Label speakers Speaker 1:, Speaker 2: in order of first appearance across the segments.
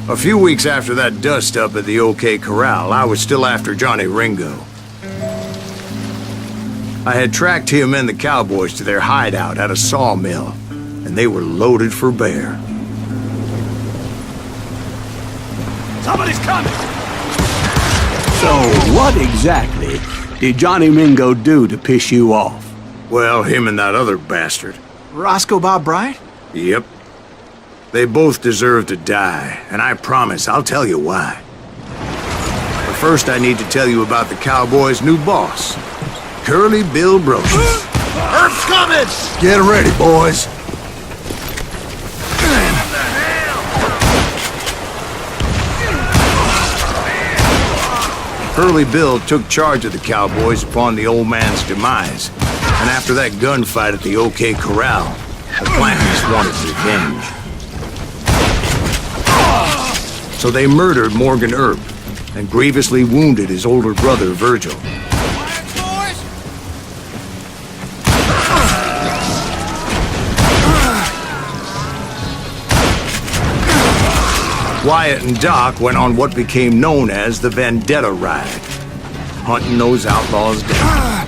Speaker 1: A few weeks after that dust-up at the OK Corral, I was still after Johnny Ringo. I had tracked him and the cowboys to their hideout at a sawmill, and they were loaded for bear.
Speaker 2: Somebody's coming!
Speaker 3: So, what exactly did Johnny Ringo do to piss you off?
Speaker 1: Well, him and that other bastard.
Speaker 4: Roscoe Bob Bryant?
Speaker 1: Yep. They both deserve to die, and I promise I'll tell you why. But first I need to tell you about the Cowboys' new boss, Curly Bill Brocious.
Speaker 2: Earth's coming!
Speaker 1: Get ready, boys. Curly Bill took charge of the Cowboys upon the old man's demise, and after that gunfight at the OK Corral, the Clantons wanted revenge. So they murdered Morgan Earp and grievously wounded his older brother, Virgil. Wyatt and Doc went on what became known as the Vendetta Ride, hunting those outlaws down.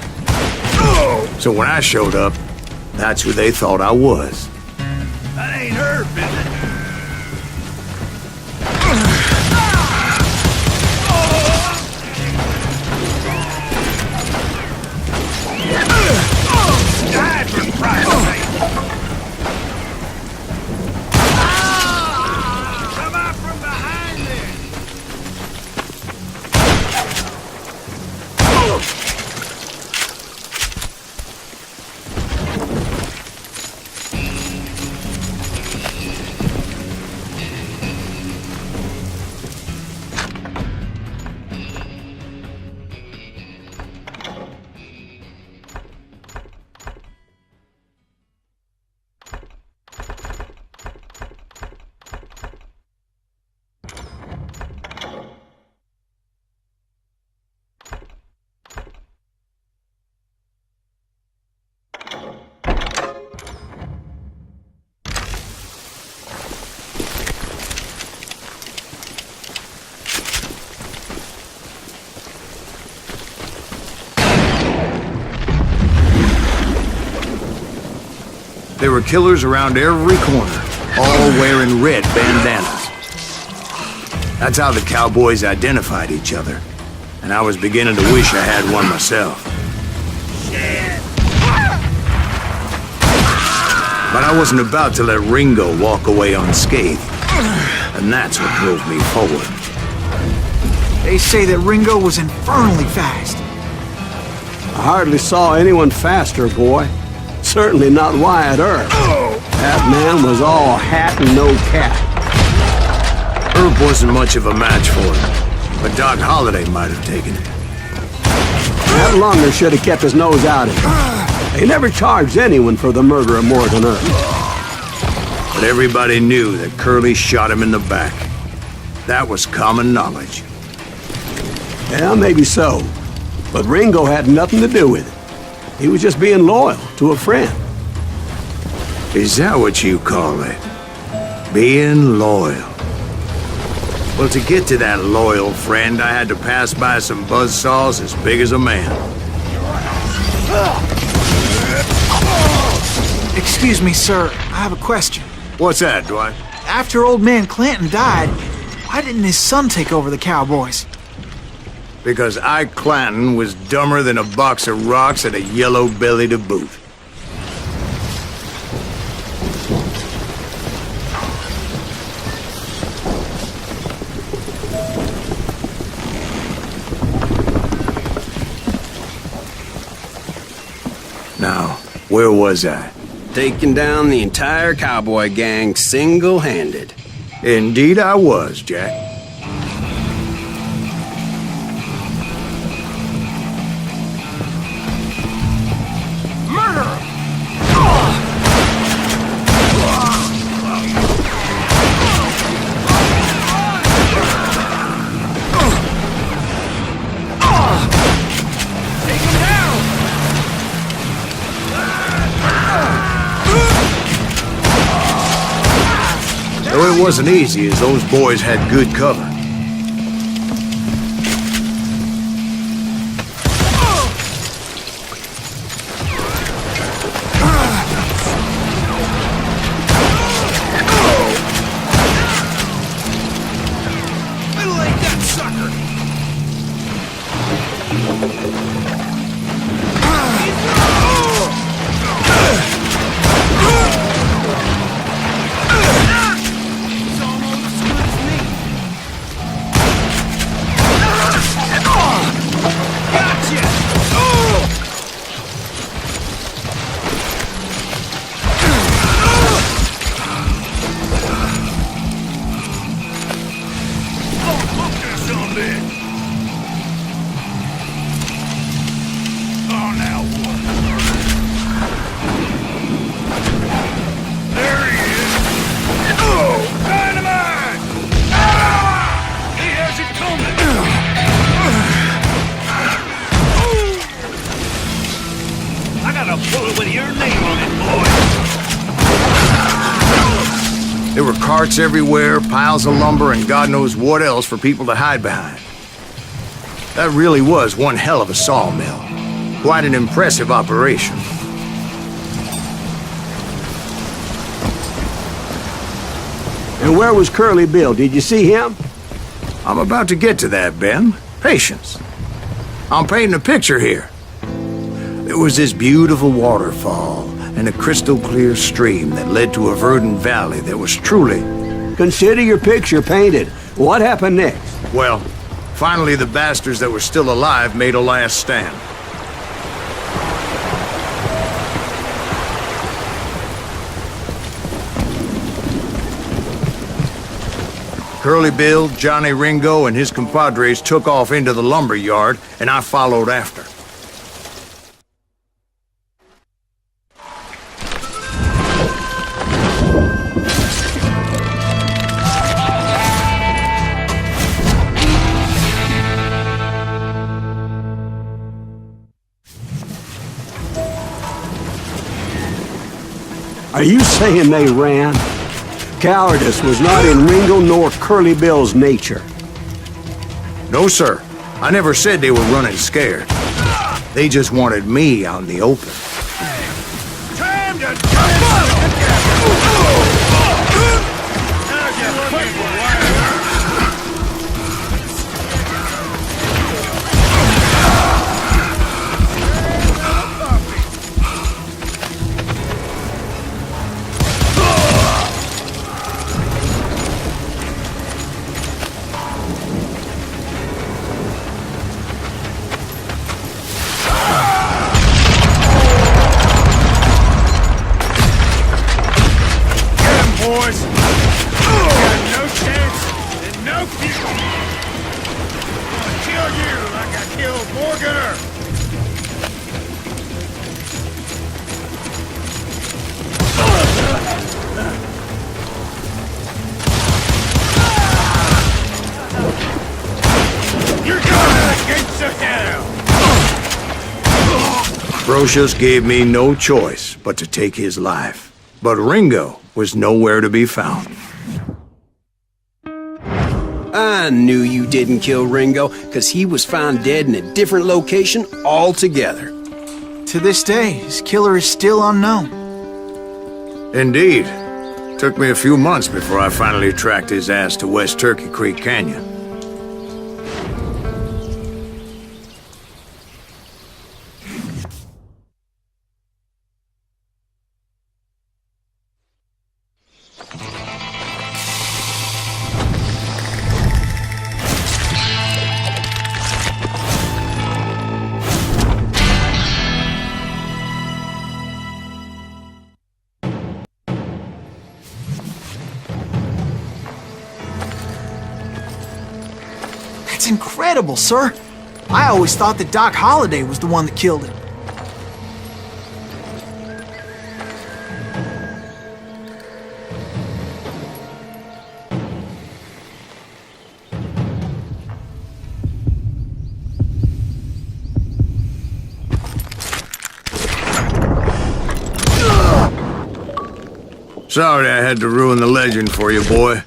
Speaker 1: So when I showed up, that's who they thought I was.
Speaker 2: That ain't Herb, is it? Die for Christ's sake! Come out from behind there!
Speaker 1: There were killers around every corner, all wearing red bandanas. That's how the Cowboys identified each other, and I was beginning to wish I had one myself. But I wasn't about to let Ringo walk away unscathed, and that's what drove me forward.
Speaker 4: They say that Ringo was infernally fast.
Speaker 3: I hardly saw anyone faster, boy. Certainly not Wyatt Earp. That man was all hat and no cap.
Speaker 1: Earp wasn't much of a match for him, but Doc Holliday might have taken it.
Speaker 3: That Lunger should have kept his nose out of it. They never charged anyone for the murder of Morgan Earp.
Speaker 1: But everybody knew that Curly shot him in the back. That was common knowledge.
Speaker 3: Yeah, maybe so. But Ringo had nothing to do with it. He was just being loyal to a friend.
Speaker 1: Is that what you call it? Being loyal? Well, to get to that loyal friend, I had to pass by some buzzsaws as big as a man.
Speaker 4: Excuse me, sir. I have a question.
Speaker 1: What's that, Dwight?
Speaker 4: After old man Clanton died, why didn't his son take over the Cowboys?
Speaker 1: Because Ike Clanton was dumber than a box of rocks and a yellow belly to boot. Now, where was I?
Speaker 5: Taking down the entire cowboy gang single-handed.
Speaker 1: Indeed I was, Jack. Though it wasn't easy, as those boys had good cover. There were carts everywhere, piles of lumber, and God knows what else for people to hide behind. That really was one hell of a sawmill. Quite an impressive operation.
Speaker 3: And where was Curly Bill? Did you see him?
Speaker 1: I'm about to get to that, Ben. Patience. I'm painting a picture here. There was this beautiful waterfall and a crystal clear stream that led to a verdant valley that was truly...
Speaker 3: Consider your picture painted. What happened next?
Speaker 1: Well, finally the bastards that were still alive made a last stand. Curly Bill, Johnny Ringo, and his compadres took off into the lumber yard, and I followed after.
Speaker 3: Are you saying they ran? Cowardice was not in Ringo nor Curly Bill's nature.
Speaker 1: No, sir. I never said they were running scared. They just wanted me out in the open.
Speaker 2: Time to
Speaker 1: Brocious gave me no choice but to take his life. But Ringo was nowhere to be found.
Speaker 5: I knew you didn't kill Ringo, because he was found dead in a different location altogether.
Speaker 4: To this day, his killer is still unknown.
Speaker 1: Indeed. Took me a few months before I finally tracked his ass to West Turkey Creek Canyon.
Speaker 4: That's incredible, sir. I always thought that Doc Holliday was the one that killed him.
Speaker 1: Sorry I had to ruin the legend for you, boy.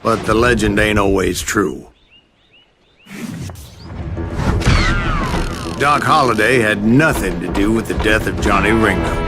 Speaker 1: But the legend ain't always true. Doc Holliday had nothing to do with the death of Johnny Ringo.